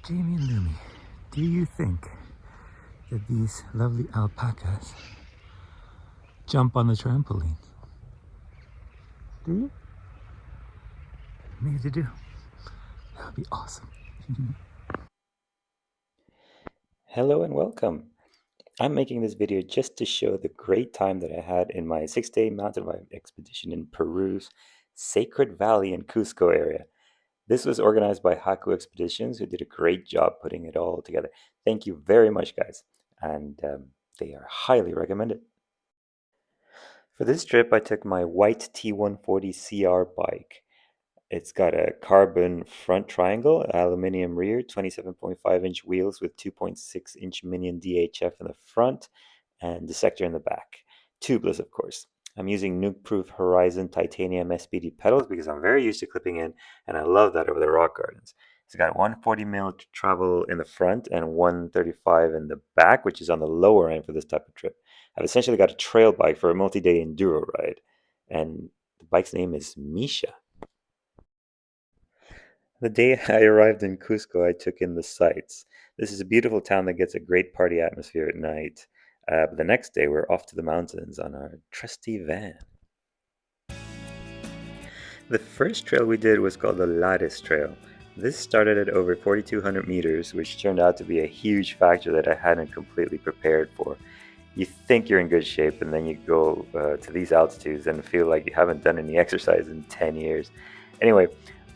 Jamie and Lumi, do you think that these lovely alpacas jump on the trampoline? Do you? Maybe they do. That would be awesome. Hello and welcome. I'm making this video just to show the great time that I had in my 6-day mountain bike expedition in Peru's Sacred Valley and Cusco area. This was organized by Haku Expeditions, who did a great job putting it all together. Thank you very much, guys, and they are highly recommended. For this trip, I took my white T140 CR bike. It's got a carbon front triangle, aluminum rear, 27.5-inch wheels with 2.6-inch minion DHF in the front and the sector in the back. Tubeless, of course. I'm using nuke-proof Horizon titanium SPD pedals because I'm very used to clipping in, and I love that over the rock gardens. It's got 140mm travel in the front and 135 in the back, which is on the lower end for this type of trip. I've essentially got a trail bike for a multi-day enduro ride, and the bike's name is Misha. The day I arrived in Cusco, I took in the sights. This is a beautiful town that gets a great party atmosphere at night. But the next day, we're off to the mountains on our trusty van. The first trail we did was called the Lares Trail. This started at over 4,200 meters, which turned out to be a huge factor that I hadn't completely prepared for. You think you're in good shape, and then you go to these altitudes and feel like you haven't done any exercise in 10 years. Anyway,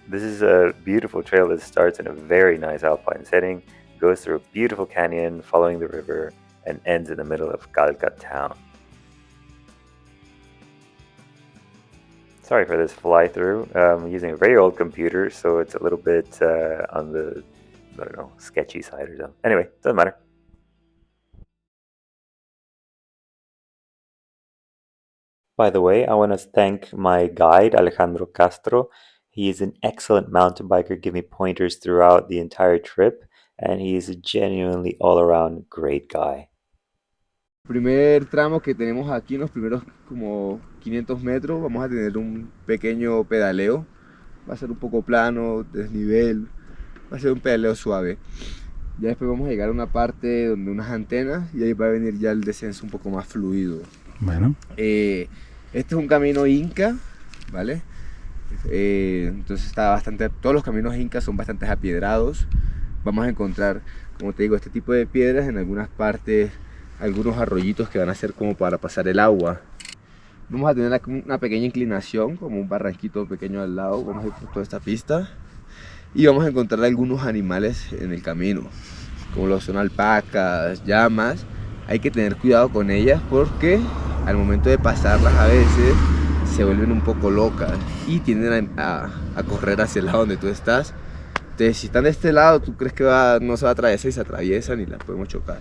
this is a beautiful trail that starts in a very nice alpine setting, goes through a beautiful canyon following the river, and ends in the middle of Calca town. Sorry for this fly through. I'm using a very old computer, so it's a little bit on the, I don't know, sketchy side or something. Anyway, doesn't matter. By the way, I want to thank my guide, Alejandro Castro. He is an excellent mountain biker, giving me pointers throughout the entire trip, and he is a genuinely all-around great guy. Primer tramo que tenemos aquí, en los primeros como 500 metros, vamos a tener un pequeño pedaleo. Va a ser un poco plano, desnivel, va a ser un pedaleo suave. Ya después vamos a llegar a una parte donde unas antenas y ahí va a venir ya el descenso un poco más fluido. Bueno. Este es un camino inca, ¿vale? Entonces está bastante, todos los caminos incas son bastante apiedrados. Vamos a encontrar, como te digo, este tipo de piedras en algunas partes, algunos arroyitos que van a ser como para pasar el agua. Vamos a tener una pequeña inclinación, como un barranquito pequeño al lado. Vamos a ir por toda esta pista y vamos a encontrar algunos animales en el camino, como lo son alpacas, llamas. Hay que tener cuidado con ellas porque al momento de pasarlas a veces se vuelven un poco locas y tienden a correr hacia el lado donde tú estás. Entonces, si están de este lado, tú crees que no se va a atravesar y se atraviesan y las podemos chocar.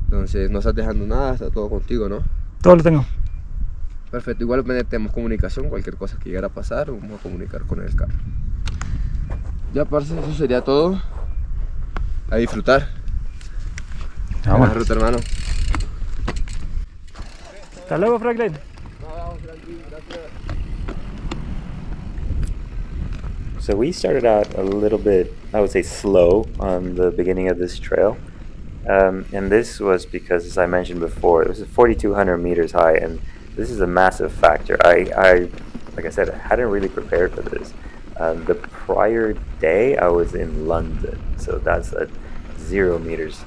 Entonces, no estás dejando nada, está todo contigo, ¿no? Todo lo tengo. Perfecto, igual tenemos comunicación, cualquier cosa que llegara a pasar, vamos a comunicar con el carro. Ya, parce, eso sería todo. A disfrutar. Buena ruta, hermano. Hasta luego, Franklin. So we started out a little bit, I would say, slow on the beginning of this trail. And this was because, as I mentioned before, it was 4,200 meters high, and this is a massive factor. Like I said, I hadn't really prepared for this. The prior day, I was in London, so that's at 0 meters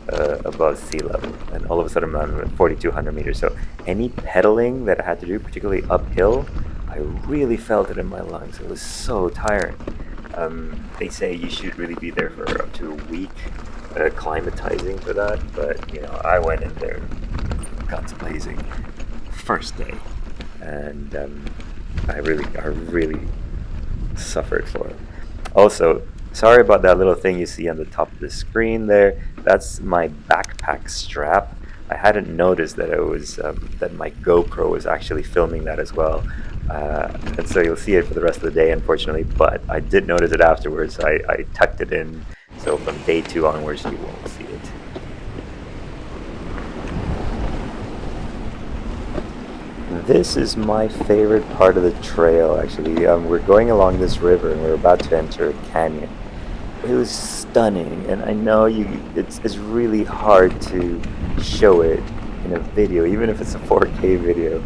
above sea level, and all of a sudden I'm at 4,200 meters. So any pedaling that I had to do, particularly uphill, I really felt it in my lungs. It was so tiring. They say you should really be there for up to a week, acclimatizing for that, but you know, I went in there guns blazing first day, and I really suffered for it. Also, sorry about that little thing you see on the top of the screen there. That's my backpack strap. I hadn't noticed that it was that my GoPro was actually filming that as well. And so you'll see it for the rest of the day, unfortunately, but I did notice it afterwards. I tucked it in, so from day 2 onwards you won't see it. This is my favorite part of the trail, actually. We're going along this river and we're about to enter a canyon. it was stunning, and I know it's really hard to show it in a video, even if it's a 4K video.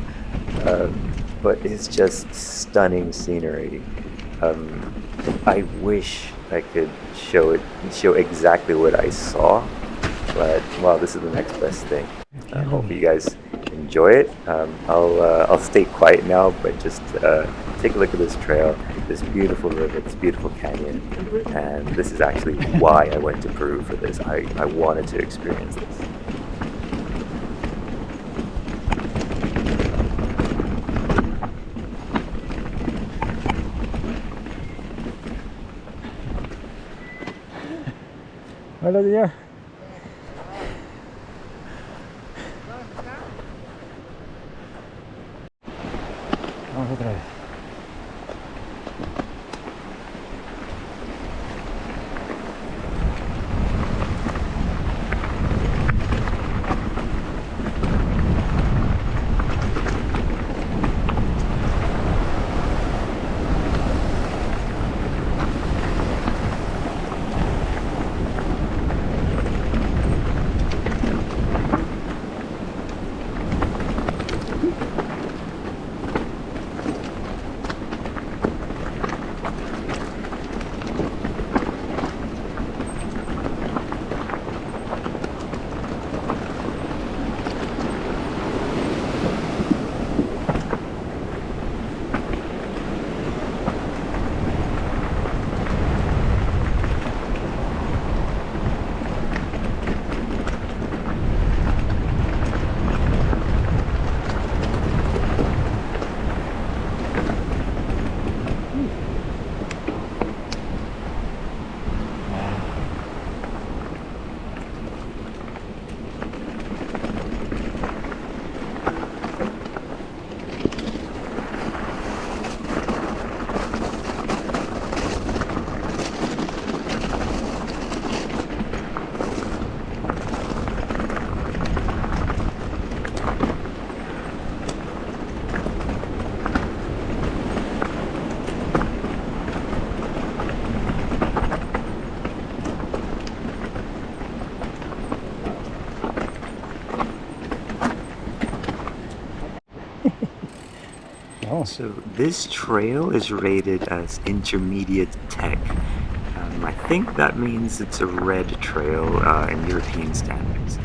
But it's just stunning scenery. I wish I could show exactly what I saw, but well, this is the next best thing. I hope you guys enjoy it. I'll stay quiet now, but just take a look at this trail, this beautiful river, this beautiful canyon, and this is actually why I went to Peru for this. I wanted to experience this. Hola, tía. Vamos otra vez. So this trail is rated as intermediate tech. I think that means it's a red trail in European standards,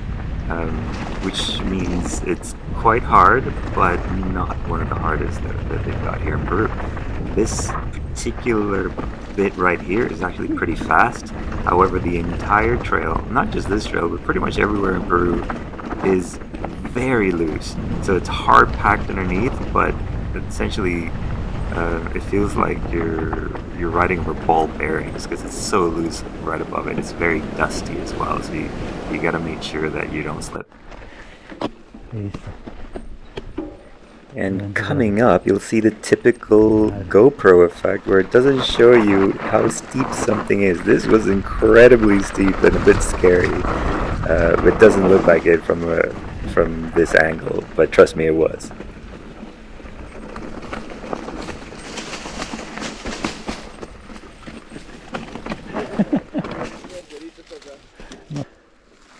which means it's quite hard, but not one of the hardest that they've got here in Peru. This particular bit right here is actually pretty fast. However, the entire trail, not just this trail, but pretty much everywhere in Peru, is very loose. So it's hard packed underneath, but essentially it feels like you're riding over ball bearings because it's so loose right above it. It's very dusty as well, so you gotta make sure that you don't slip. And coming up, you'll see the typical GoPro effect where it doesn't show you how steep something is. This was incredibly steep and a bit scary. It doesn't look like it from this angle, but trust me, it was.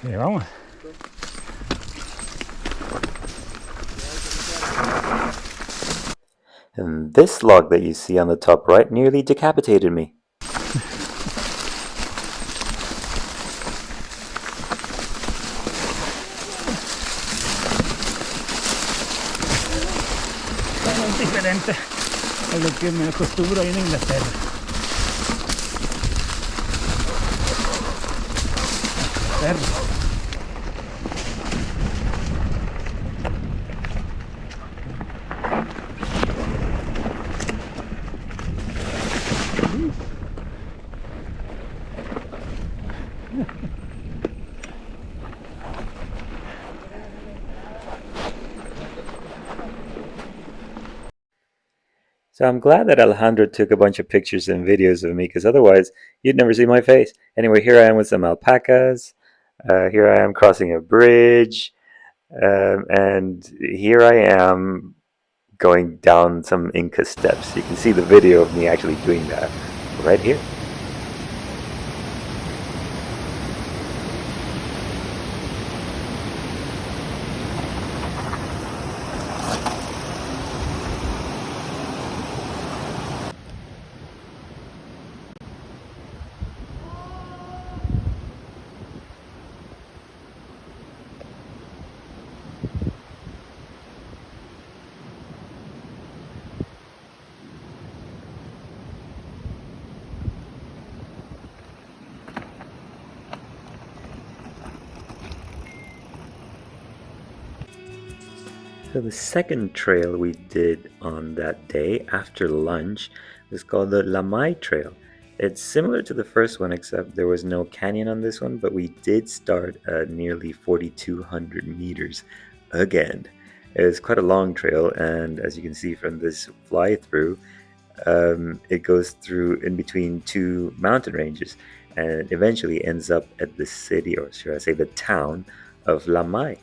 Vamos. And this log that you see on the top right nearly decapitated me. Es diferente a lo que me acostumbro ahí en Inglaterra. So I'm glad that Alejandro took a bunch of pictures and videos of me, because otherwise you'd never see my face. Anyway, here I am with some alpacas. Here I am crossing a bridge. And here I am going down some Inca steps. You can see the video of me actually doing that right here. So the second trail we did on that day after lunch was called the Lamai Trail. It's similar to the first one, except there was no canyon on this one, but we did start at nearly 4,200 meters again. It was quite a long trail, and as you can see from this fly-through, it goes through in between two mountain ranges, and it eventually ends up at the city, or should I say the town, of Lamai.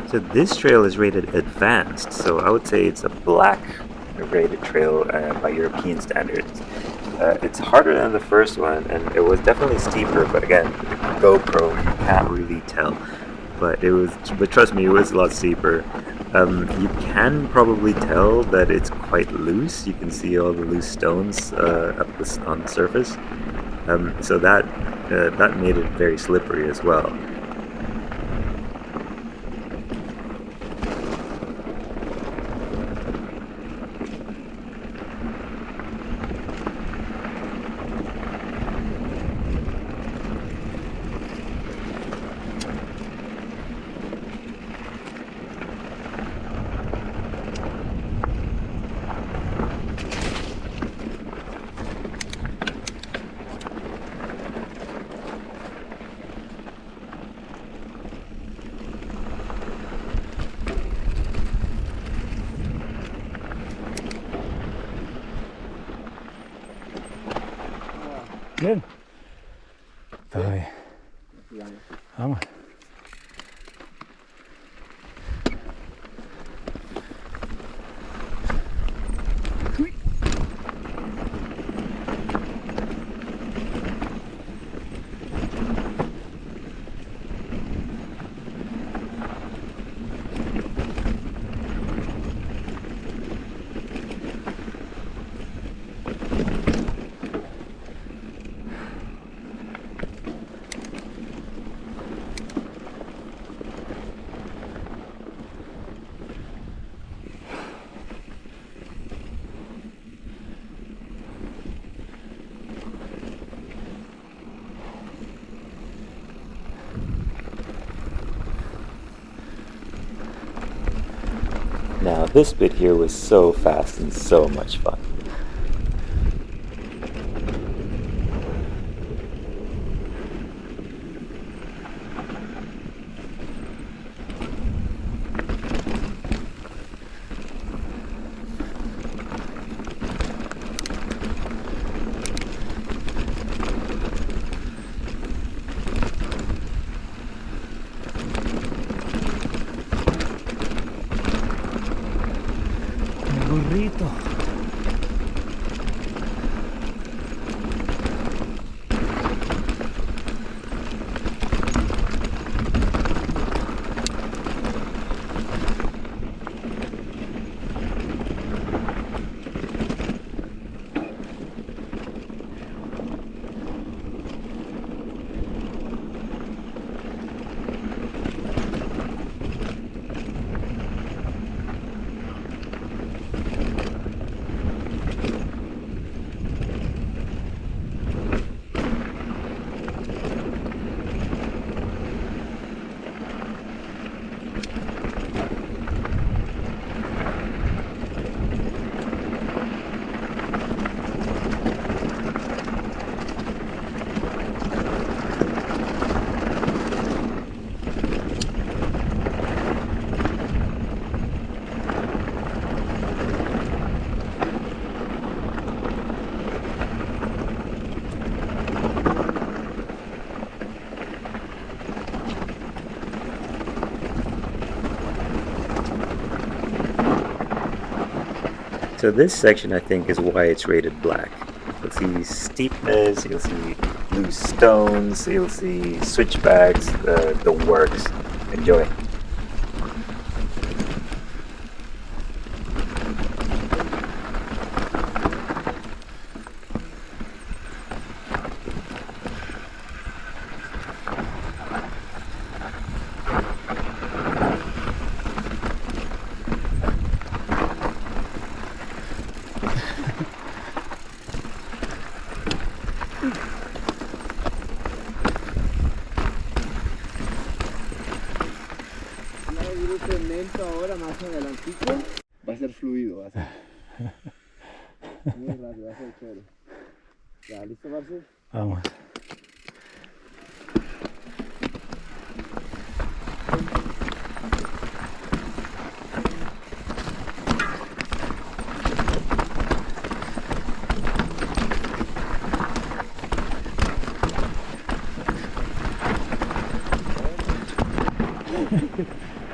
So this trail is rated advanced, so I would say it's a black rated trail by European standards. It's harder than the first one, and it was definitely steeper, but again, GoPro, you can't really tell. But trust me, it was a lot steeper. You can probably tell that it's quite loose. You can see all the loose stones on the surface. So that made it very slippery as well. Bien. Está bien. Vamos. Now this bit here was so fast and so much fun. Burrito. So this section, I think, is why it's rated black. You'll see steepness, you'll see loose stones, you'll see switchbacks, the works. Enjoy. cemento ahora más adelantico va a ser fluido, va a ser muy rápido, va a ser chévere. ¿Ya listo, Marcel? Vamos.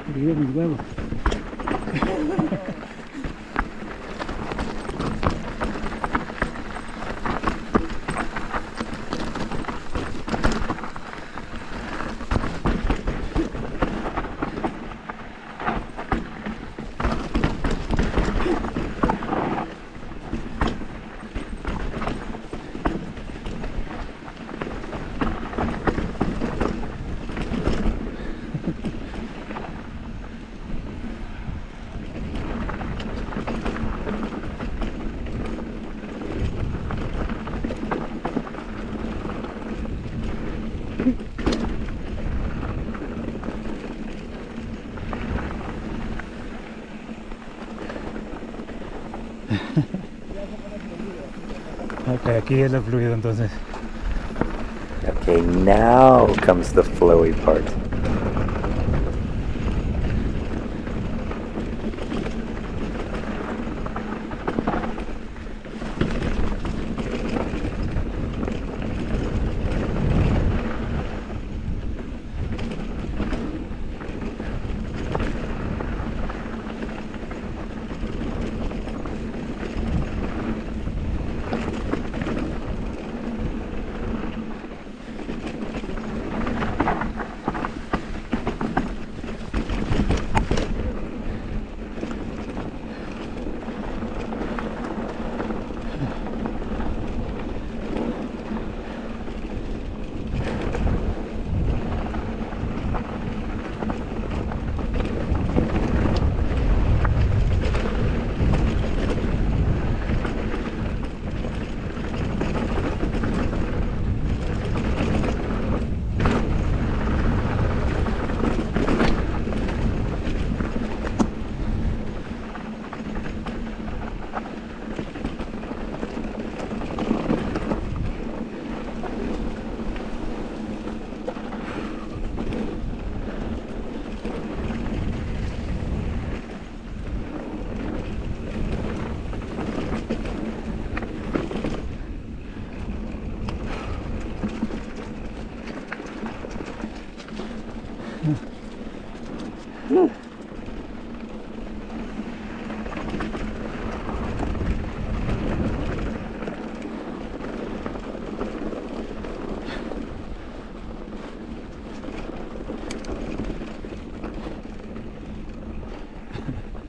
Querido mis huevos. Ok, aquí es lo fluido entonces. Okay, now comes the flowy part.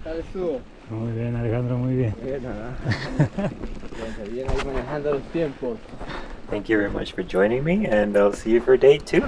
¿Tal estuvo? Muy bien, Alejandro, muy bien. Bien, bien ahí manejando los tiempos. Thank you very much for joining me, and I'll see you for day 2.